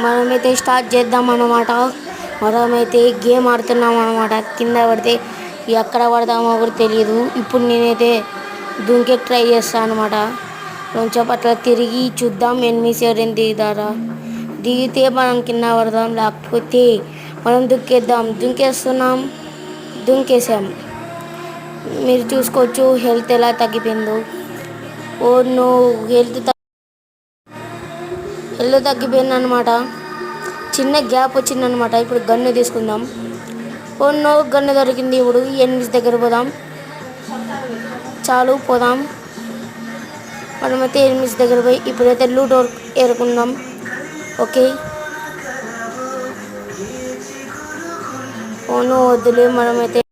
మనమైతే స్టార్ట్ చేద్దాం అన్నమాట. మనమైతే గేమ్ ఆడుతున్నాం అన్నమాట. కింద పడితే ఎక్కడ పడతామో కూడా తెలియదు. ఇప్పుడు నేనైతే దుంకే ట్రై చేస్తాను అన్నమాట. కొంచెం అట్లా తిరిగి చూద్దాం ఎనిమిస్ ఎవరైనా దిగుతారా. దిగితే మనం కింద పడదాం, లేకపోతే మనం దుంకేద్దాం. దుంకేసాం. మీరు చూసుకోవచ్చు హెల్త్ ఎలా తగ్గిపోయిందో. ఓ నో, హెల్త్ తగ్గిపోయింది అనమాట. చిన్న గ్యాప్ వచ్చిందనమాట. ఇప్పుడు గన్ను తీసుకుందాం. ఓ నో, గన్ను దొరికింది. ఇప్పుడు ఎనిమిస్ దగ్గర పోదాం. చాలు పోదాం. మనమైతే ఎనిమిస్ దగ్గర పోయి ఇప్పుడైతే లూట్ ఏరుకుందాం. ఓకే, ఓ నో వద్దులే. మనమైతే